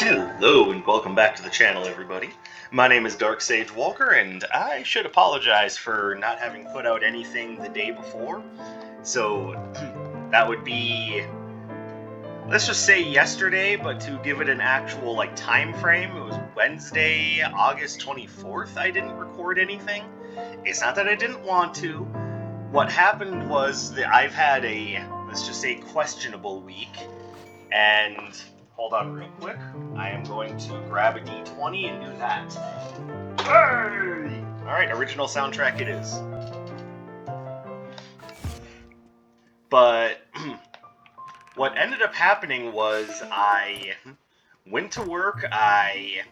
Hello and welcome back to the channel, everybody. My name is Dark Sage Walker, and I should apologize for not having put out anything the day before. So that would be, let's just say yesterday, but to give it an actual time frame, it was Wednesday, August 24th. I didn't record anything. It's not that I didn't want to. What happened was that I've had a, let's just say, questionable week, and hold on real quick. I am going to grab a D20 and do that. Hey! Alright, original soundtrack it is. But what ended up happening was I went to work. It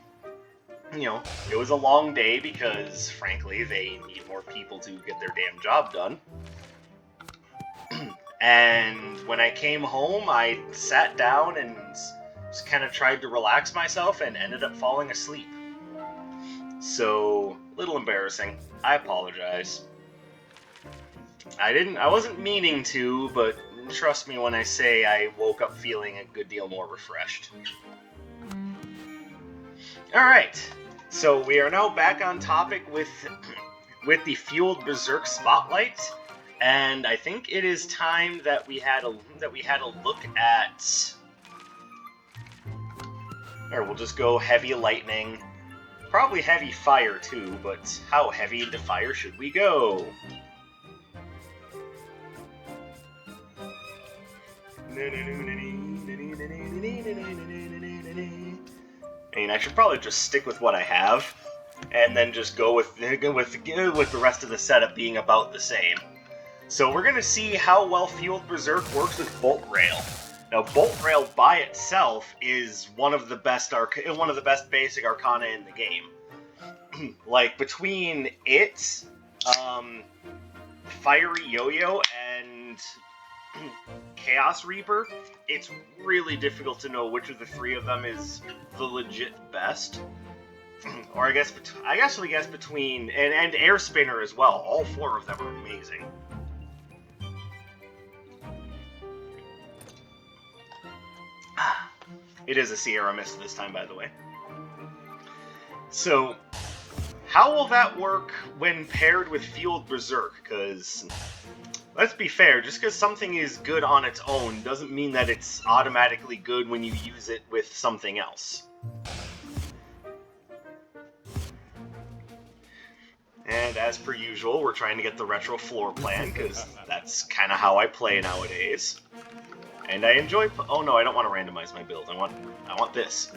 was a long day because, frankly, they need more people to get their damn job done. And when I came home, I sat down and just kind of tried to relax myself and ended up falling asleep. So, a little embarrassing. I apologize. I wasn't meaning to, but trust me when I say I woke up feeling a good deal more refreshed. Alright, so we are now back on topic with the Fueled Berserk Spotlight, and I think it is time that we had a look at. Or we'll just go heavy lightning. Probably heavy fire too, but how heavy into fire should we go? I mean, I should probably just stick with what I have, and then just go with the rest of the setup being about the same. So we're gonna see how well Fueled Berserk works with Bol Rail. Now, Bol Rail by itself is one of the best basic Arcana in the game. Between it, Fiery Yo-Yo, and Chaos Reaper, it's really difficult to know which of the three of them is the legit best. Or I guess between and Air Spinner as well. All four of them are amazing. It is a Sierra Mist this time, by the way. So, how will that work when paired with Fueled Berserk? Because, let's be fair, just because something is good on its own doesn't mean that it's automatically good when you use it with something else. And as per usual, we're trying to get the retro floor plan, because that's kind of how I play nowadays. And I enjoy. Oh no, I don't want to randomize my build. I want this.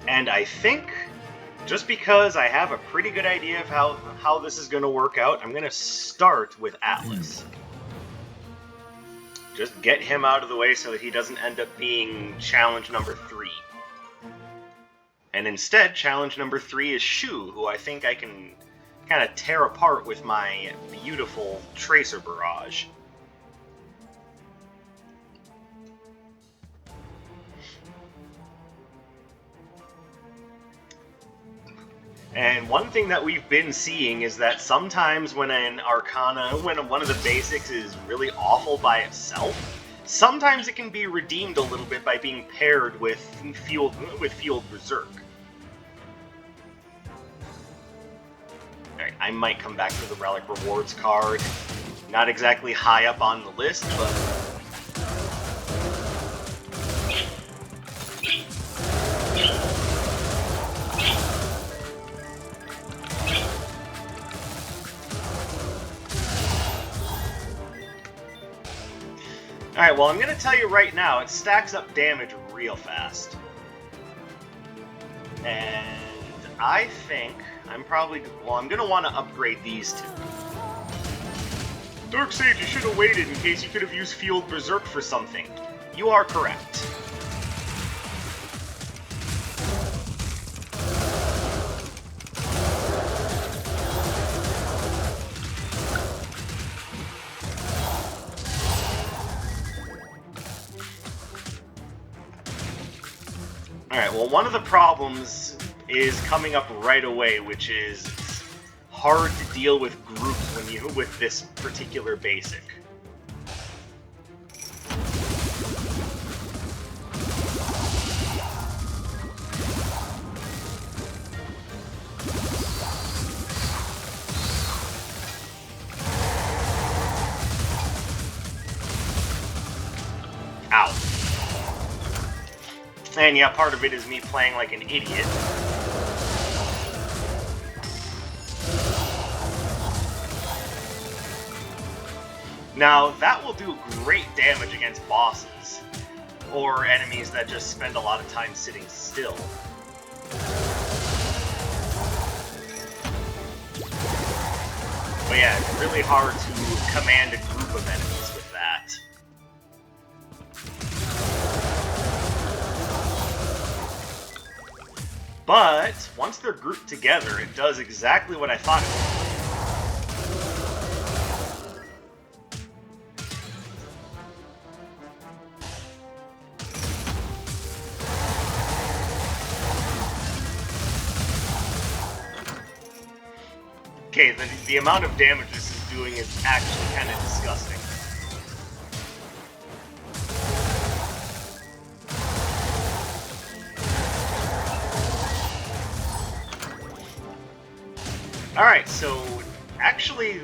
And I think, just because I have a pretty good idea of how this is going to work out, I'm going to start with Atlas. Just get him out of the way so that he doesn't end up being challenge number 3. And instead, challenge number 3 is Shu, who I think I can kind of tear apart with my beautiful Tracer Barrage. And one thing that we've been seeing is that sometimes when an Arcana, when one of the basics is really awful by itself, sometimes it can be redeemed a little bit by being paired with Fueled Berserk. I might come back to the Relic Rewards card. Not exactly high up on the list, but... Alright, well, I'm going to tell you right now, it stacks up damage real fast. And I think I'm going to want to upgrade these two. Darkseid, you should have waited in case you could have used Fueled Berserk for something. You are correct. Alright, well, one of the problems is coming up right away, which is hard to deal with groups with this particular basic. And yeah, part of it is me playing like an idiot. Now, that will do great damage against bosses, or enemies that just spend a lot of time sitting still. But yeah, it's really hard to command a group of enemies with that. But, once they're grouped together, it does exactly what I thought it would. Okay, the amount of damage this is doing is actually kind of disgusting. Alright, so actually,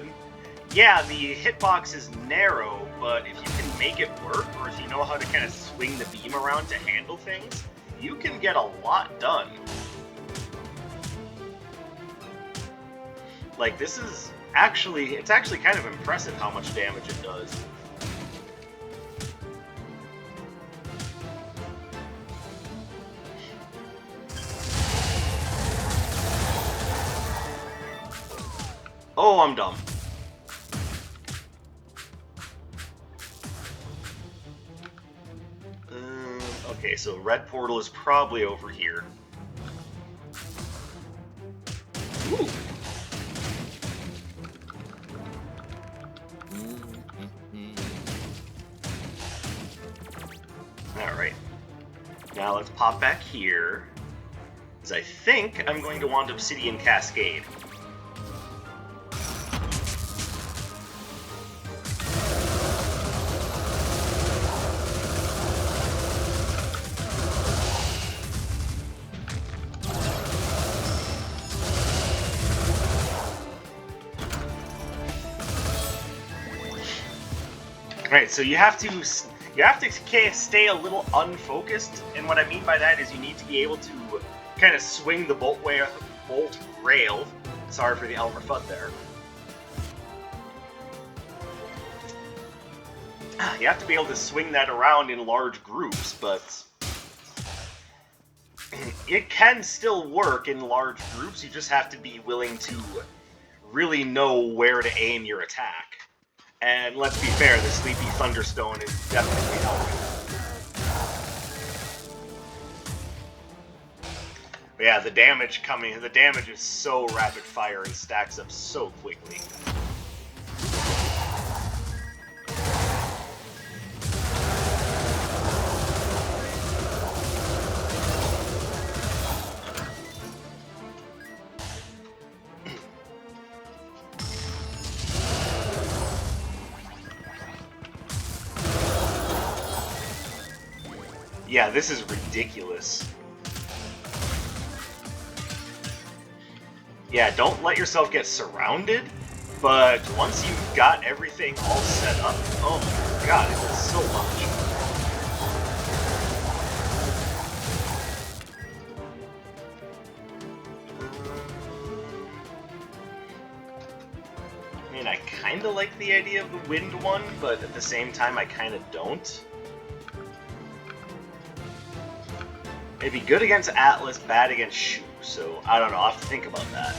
yeah, the hitbox is narrow, but if you can make it work, or if you know how to kind of swing the beam around to handle things, you can get a lot done. Like, this is actually, it's actually kind of impressive how much damage it does. Oh, I'm dumb. Okay, so red portal is probably over here. Ooh. Alright. Now let's pop back here, because I think I'm going to want Obsidian Cascade. Right, so you have to stay a little unfocused, and what I mean by that is you need to be able to kind of swing the Bolt Rail. Sorry for the Elmer Fudd there. You have to be able to swing that around in large groups, but it can still work in large groups. You just have to be willing to really know where to aim your attack. And let's be fair, the Sleepy Thunderstone is definitely helping. But yeah, the damage is so rapid fire and stacks up so quickly. Yeah, this is ridiculous. Yeah, don't let yourself get surrounded, but once you've got everything all set up, oh my god, it does so much. I mean, I kinda like the idea of the wind one, but at the same time, I kinda don't. It'd be good against Atlas, bad against Shu, so I don't know, I'll have to think about that.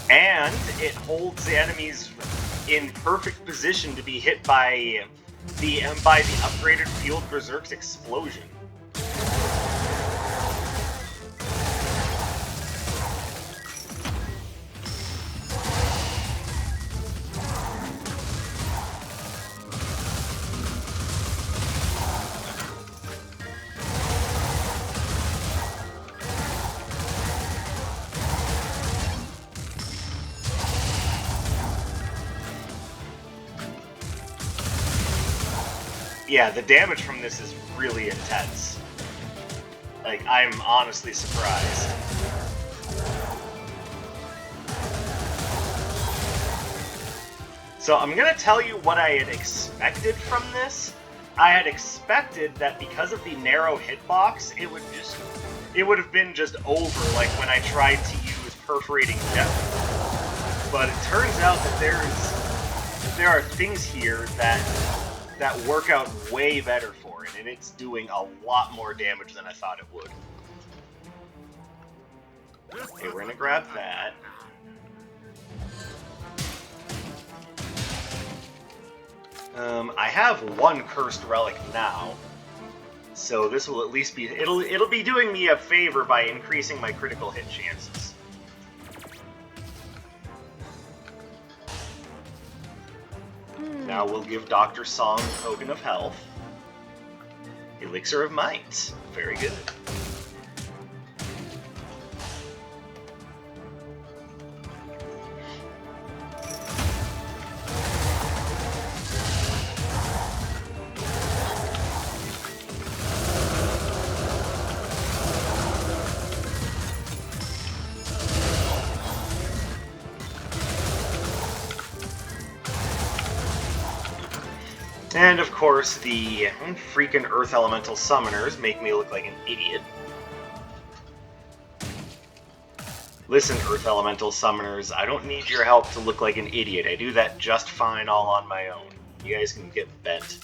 And it holds the enemies in perfect position to be hit by the upgraded Fueled Berserk's explosion. Yeah, the damage from this is really intense. Like, I'm honestly surprised. So I'm going to tell you what I had expected from this. I had expected that because of the narrow hitbox, it would have been just over, like when I tried to use Perforating Depth. But it turns out that there are things here that work out way better for it, and it's doing a lot more damage than I thought it would. Okay, we're gonna grab that. I have one cursed relic now, so this will at least be it'll be doing me a favor by increasing my critical hit chances. Now we'll give Dr. Song a token of health. Elixir of Might. Very good. And of course, the freaking Earth Elemental Summoners make me look like an idiot. Listen, Earth Elemental Summoners, I don't need your help to look like an idiot. I do that just fine all on my own. You guys can get bent.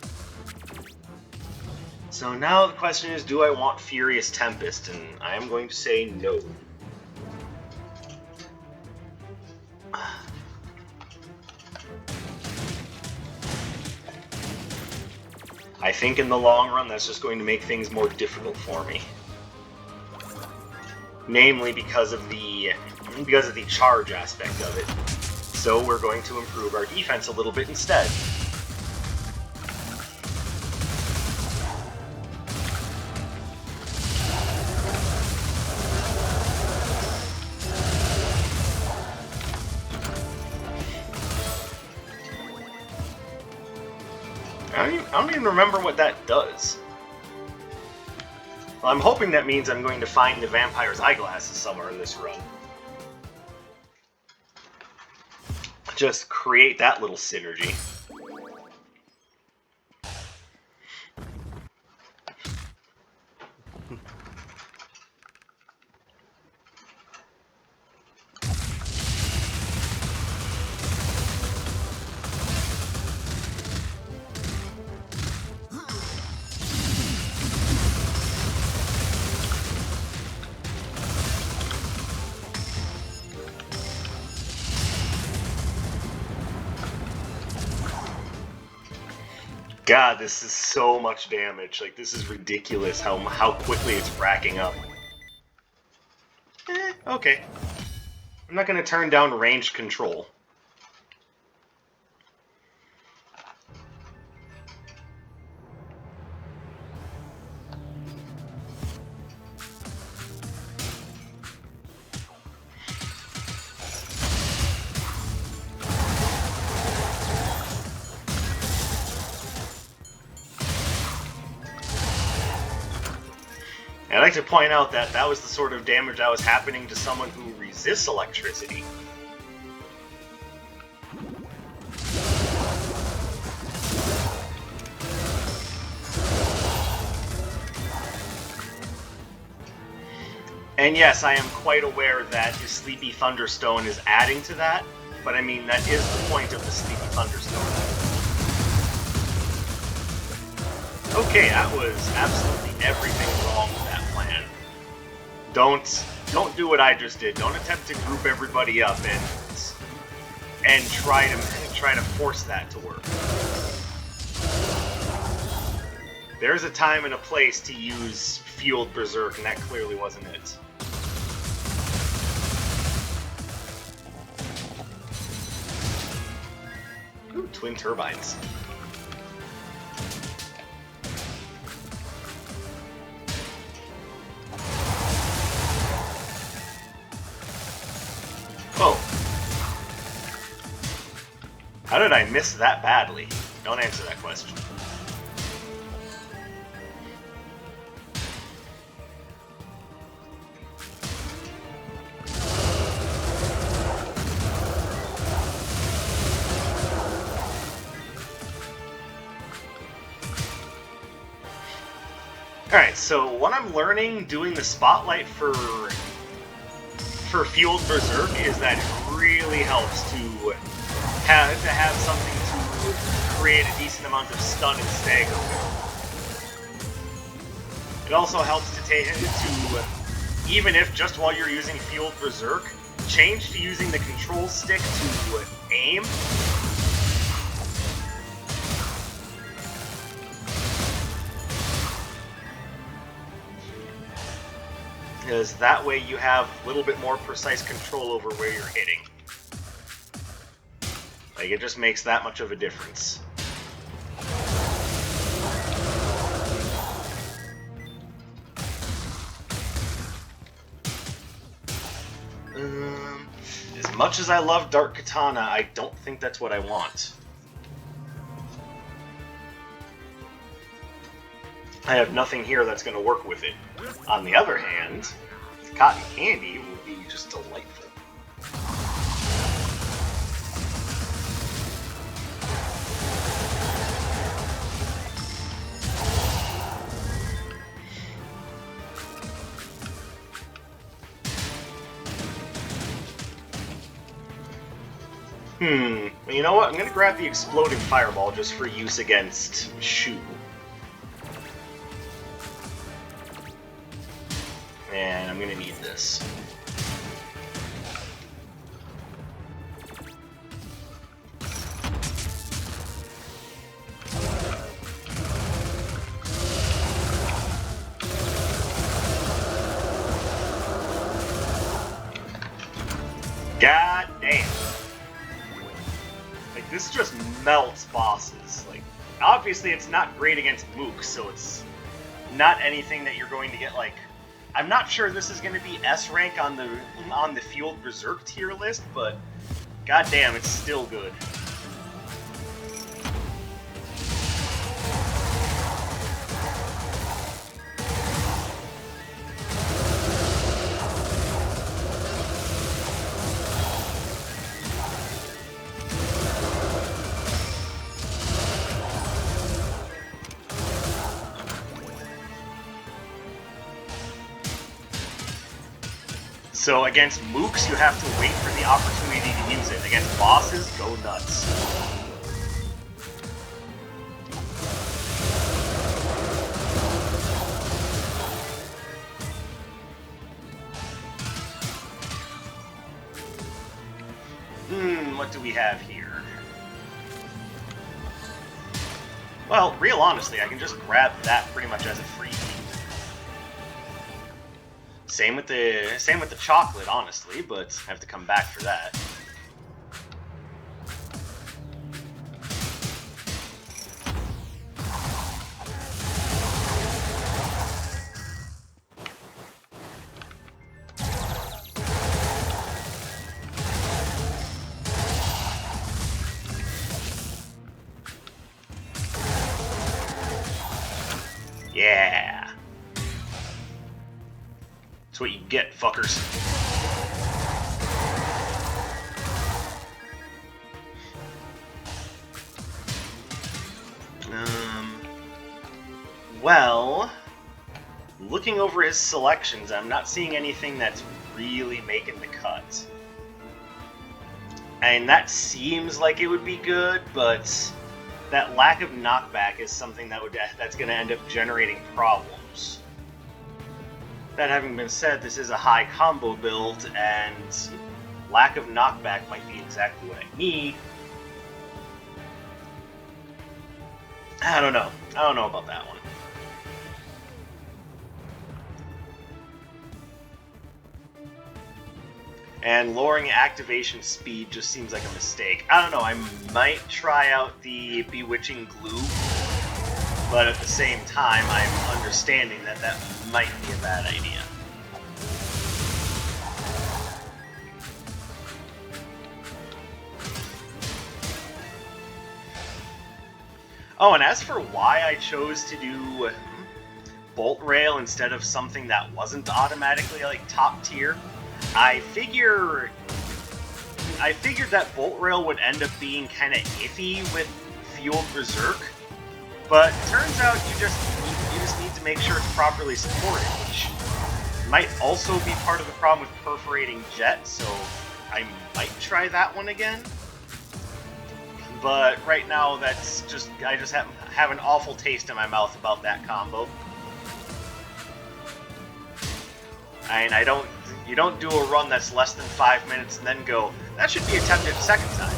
So now the question is, do I want Furious Tempest? And I am going to say no. I think in the long run, that's just going to make things more difficult for me. Namely, because of the charge aspect of it. So we're going to improve our defense a little bit instead. I don't even remember what that does. Well, I'm hoping that means I'm going to find the Vampire's Eyeglasses somewhere in this run. Just create that little synergy. God, this is so much damage. Like, this is ridiculous how quickly it's racking up. Okay. I'm not going to turn down ranged control. I'd like to point out that that was the sort of damage that was happening to someone who resists electricity. And yes, I am quite aware that the Sleepy Thunderstone is adding to that, but I mean, that is the point of the Sleepy Thunderstone. Okay, that was absolutely everything wrong with that plan. Don't do what I just did. Don't attempt to group everybody up and try to force that to work. There's a time and a place to use Fueled Berserk, and that clearly wasn't it. Ooh, twin turbines. Oh. How did I miss that badly? Don't answer that question. Alright, so what I'm learning doing the spotlight for Fueled Berserk is that it really helps to have something to create a decent amount of stun and stagger with. It also helps to even if just while you're using Fueled Berserk, change to using the control stick to aim. Because that way you have a little bit more precise control over where you're hitting. Like, it just makes that much of a difference. As much as I love Dark Katana, I don't think that's what I want. I have nothing here that's going to work with it. On the other hand, cotton candy will be just delightful. You know what? I'm going to grab the Exploding Fireball just for use against Shu. And I'm gonna need this. God damn. Like, this just melts bosses. Like, obviously it's not great against mooks, so it's not anything that you're going to get, like... I'm not sure this is going to be S rank on the Fueled Berserk tier list, but goddamn, it's still good. So against mooks, you have to wait for the opportunity to use it. Against bosses, go nuts. What do we have here? Well, real honestly, I can just grab that pretty much as a freebie. Same with the chocolate, honestly, but I have to come back for that. Yeah. That's what you get, fuckers. Well, looking over his selections, I'm not seeing anything that's really making the cut. And that seems like it would be good, but that lack of knockback is something that's going to end up generating problems. That having been said, this is a high combo build, and lack of knockback might be exactly what I need. I don't know. I don't know about that one. And lowering activation speed just seems like a mistake. I don't know, I might try out the Bewitching Glue, but at the same time, I'm understanding that that might be a bad idea. Oh, and as for why I chose to do Bol Rail instead of something that wasn't automatically like top tier, I figured that Bol Rail would end up being kind of iffy with Fueled Berserk, but turns out you just need to make sure it's properly supported, which might also be part of the problem with perforating jet, so I might try that one again. But right now, that's just, I just have an awful taste in my mouth about that combo. And you don't do a run that's less than 5 minutes and then go, that should be attempted a second time.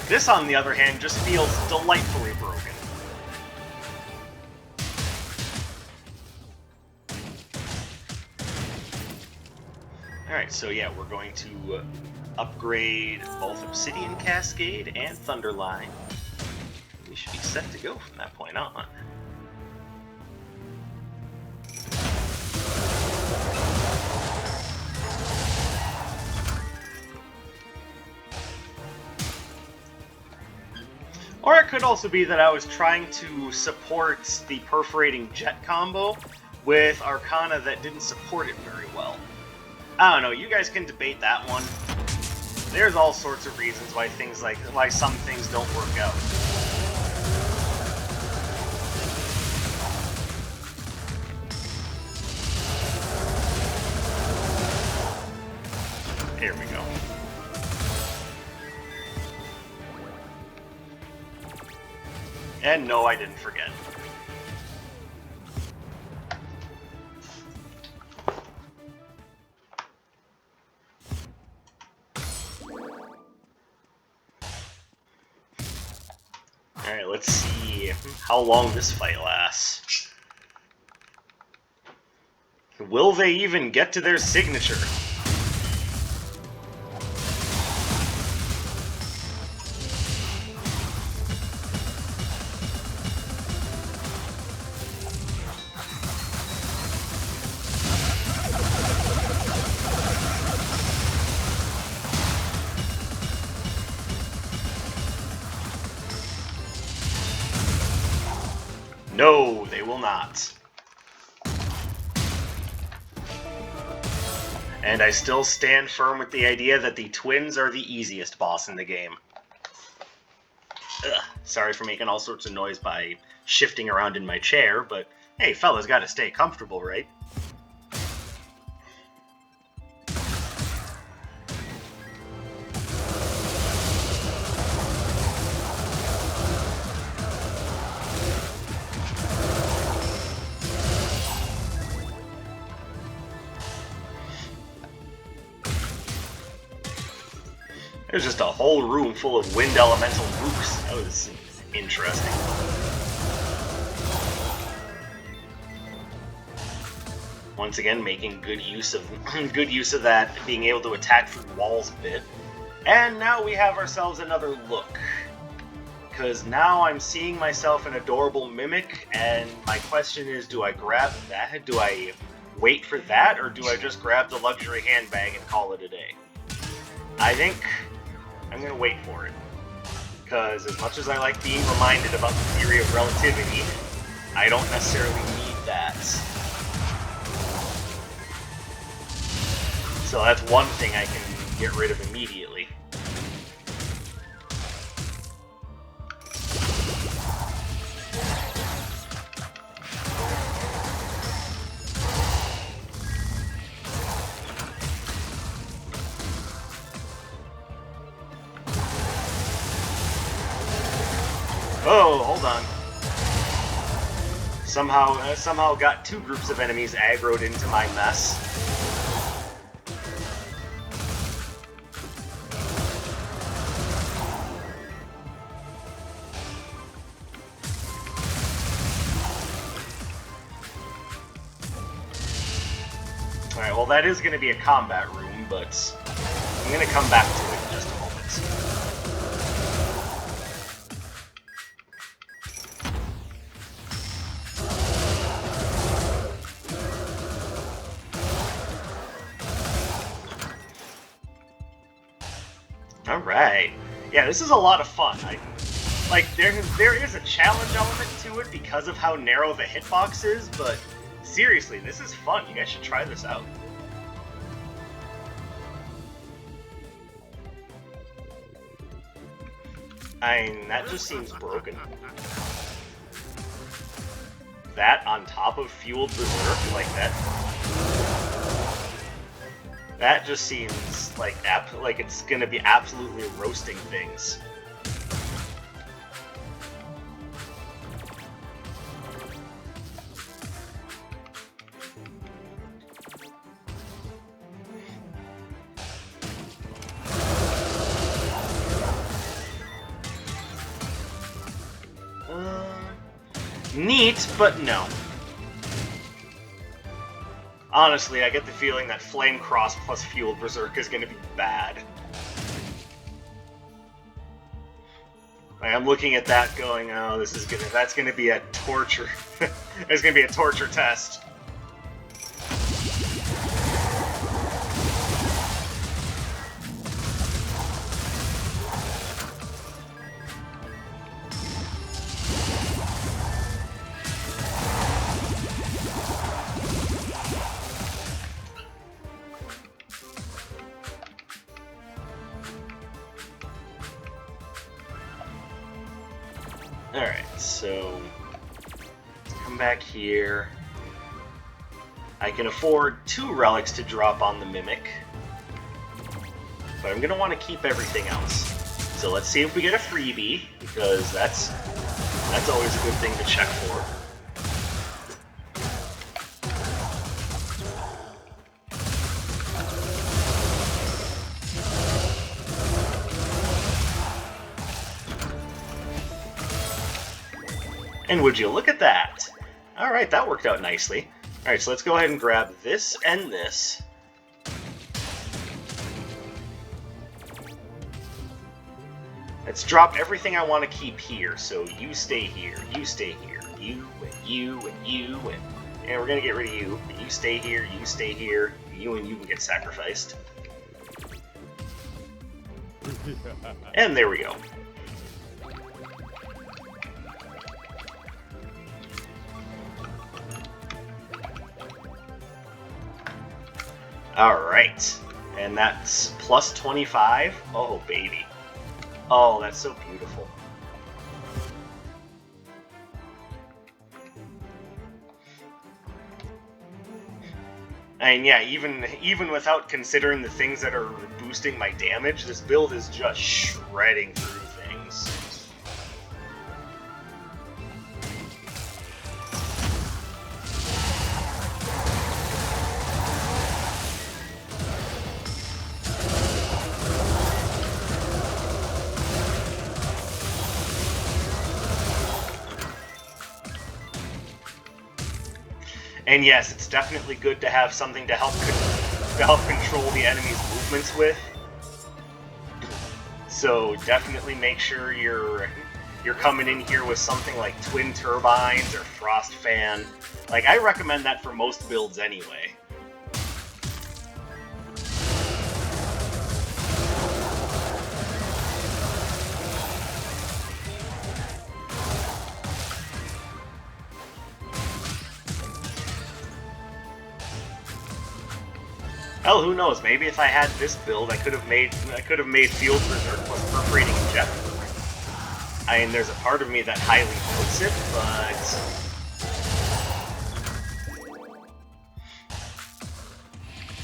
This, on the other hand, just feels delightfully broken. Alright, so yeah, we're going to upgrade both Obsidian Cascade and Thunderline. We should be set to go from that point on. Or it could also be that I was trying to support the Perforating Jet combo with Arcana that didn't support it very well. I don't know, you guys can debate that one. There's all sorts of reasons why some things don't work out. Here we go. And no, I didn't forget. Alright, let's see how long this fight lasts. Will they even get to their signature? No, they will not. And I still stand firm with the idea that the twins are the easiest boss in the game. Ugh, sorry for making all sorts of noise by shifting around in my chair, but hey, fellas gotta stay comfortable, right? There's just a whole room full of wind elemental mooks. That was interesting. Once again, making good use of that, being able to attack through walls a bit. And now we have ourselves another look. Because now I'm seeing myself an adorable mimic, and my question is, do I grab that? Do I wait for that, or do I just grab the luxury handbag and call it a day? I think I'm going to wait for it, because as much as I like being reminded about the theory of relativity, I don't necessarily need that. So that's one thing I can get rid of immediately. Oh, hold on. Somehow got two groups of enemies aggroed into my mess. Alright, well that is going to be a combat room, but I'm going to come back to it in just a moment. Alright. Yeah, this is a lot of fun. There is a challenge element to it because of how narrow the hitbox is, but seriously, this is fun. You guys should try this out. That just seems broken. That on top of Fueled Berserk like that. That just seems like it's gonna be absolutely roasting things. Neat, but no. Honestly, I get the feeling that Flame Cross plus Fueled Berserk is going to be bad. I'm looking at that going, oh, that's gonna be a torture. It's gonna be a torture test. Alright, so come back here. I can afford 2 relics to drop on the Mimic, but I'm going to want to keep everything else. So let's see if we get a freebie, because that's always a good thing to check for. And would you look at that? Alright, that worked out nicely. Alright, so let's go ahead and grab this and this. Let's drop everything I want to keep here. So you stay here, you stay here, you and you and you and we're gonna get rid of you. But you stay here, you stay here, you and you can get sacrificed. And there we go. Alright, and that's plus 25. Oh, baby. Oh, that's so beautiful. And yeah, even without considering the things that are boosting my damage, this build is just shredding through things. And yes, it's definitely good to have something to help control the enemy's movements with. So definitely make sure you're coming in here with something like Twin Turbines or Frost Fan. Like, I recommend that for most builds anyway. Hell, who knows? Maybe if I had this build, I could have made Fueled Berserk plus Perforating Injector. I mean, there's a part of me that highly votes it, but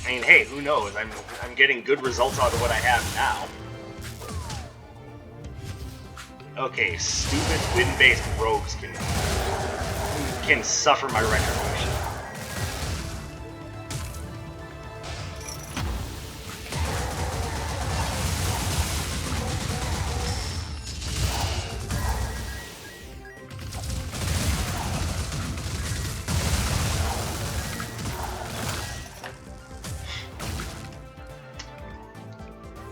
I mean, hey, who knows? I'm getting good results out of what I have now. Okay, stupid wind-based rogues can suffer my retribution.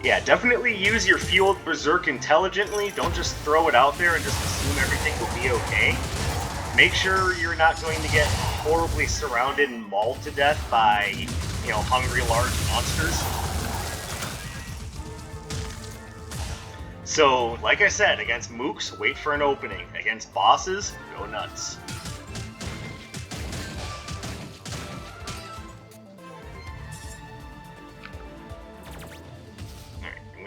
Yeah, definitely use your Fueled Berserk intelligently. Don't just throw it out there and just assume everything will be okay. Make sure you're not going to get horribly surrounded and mauled to death by, you know, hungry large monsters. So, like I said, against mooks, wait for an opening. Against bosses, go nuts.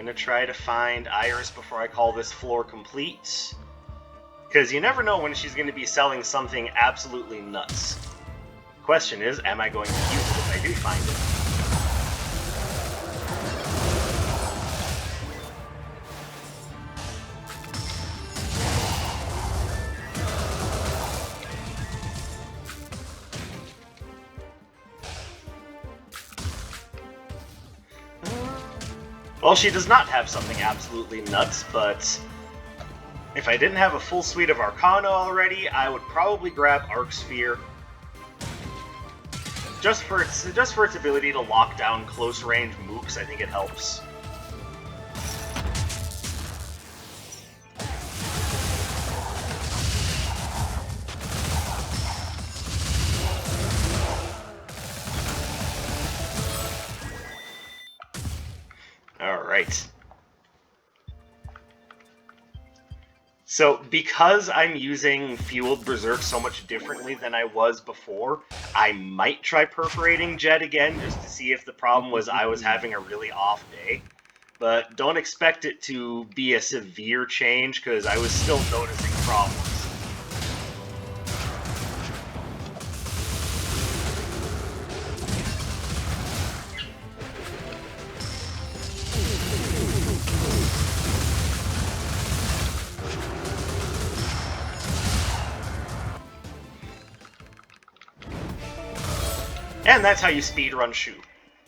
gonna try to find Iris before I call this floor complete. Because you never know when she's gonna be selling something absolutely nuts. Question is, am I going to use it if I do find it? Well, she does not have something absolutely nuts, but if I didn't have a full suite of Arcana already, I would probably grab Arc Sphere. Just for its ability to lock down close range mooks, I think it helps. Alright. So, because I'm using Fueled Berserk so much differently than I was before, I might try Perforating Jet again, just to see if the problem was I was having a really off day. But don't expect it to be a severe change, because I was still noticing problems. And that's how you speedrun Shu.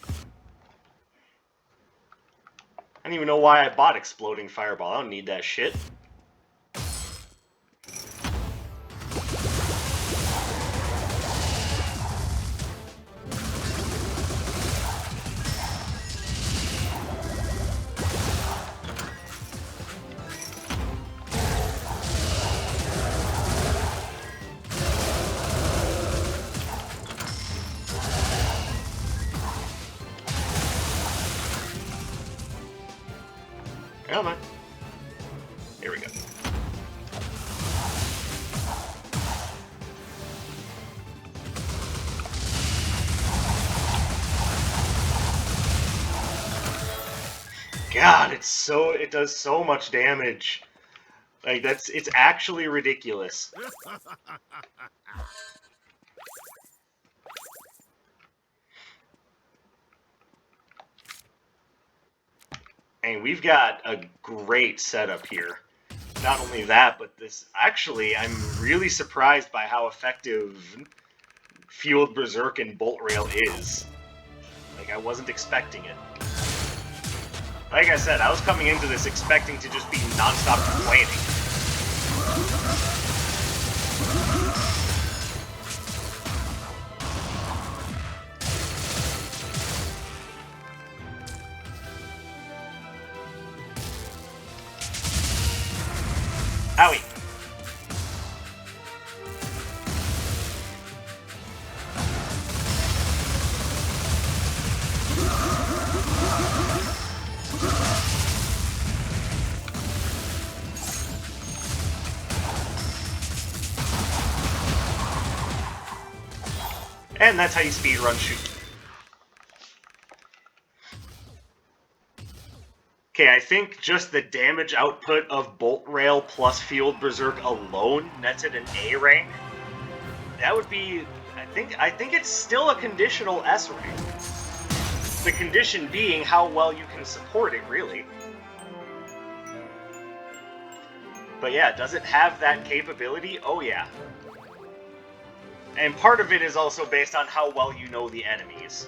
I don't even know why I bought Exploding Fireball. I don't need that shit. Come on. Here we go. God, it does so much damage. Like, it's actually ridiculous. And we've got a great setup here. Not only that, but this... Actually, I'm really surprised by how effective Fueled Berserk and Bol Rail is. Like, I wasn't expecting it. Like I said, I was coming into this expecting to just be non-stop complaining. Owie. And that's how you speedrun Shu. Okay, I think just the damage output of Bol Rail plus Fueled Berserk alone nets it an A rank. That would be... I think it's still a conditional S rank. The condition being how well you can support it, really. But yeah, does it have that capability? Oh yeah. And part of it is also based on how well you know the enemies.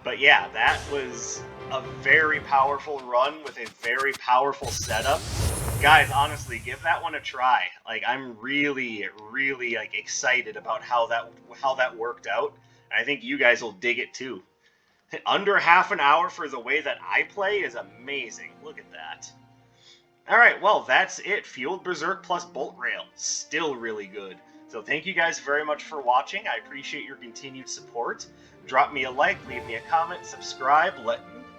But yeah, that was a very powerful run with a very powerful setup. Guys, honestly, give that one a try. Like, I'm really, really like excited about how that worked out. And I think you guys will dig it too. Under half an hour for the way that I play is amazing. Look at that. Alright, well, that's it. Fueled Berserk plus Bol Rail. Still really good. So thank you guys very much for watching. I appreciate your continued support. Drop me a like, leave me a comment, subscribe.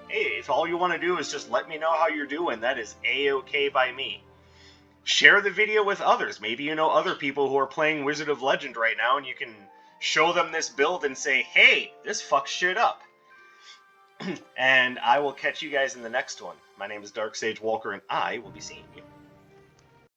Hey, if all you want to do is just let me know how you're doing, that is A-okay by me. Share the video with others. Maybe you know other people who are playing Wizard of Legend right now, and you can show them this build and say, hey, this fucks shit up. And I will catch you guys in the next one. My name is Dark Sage Walker, and I will be seeing you.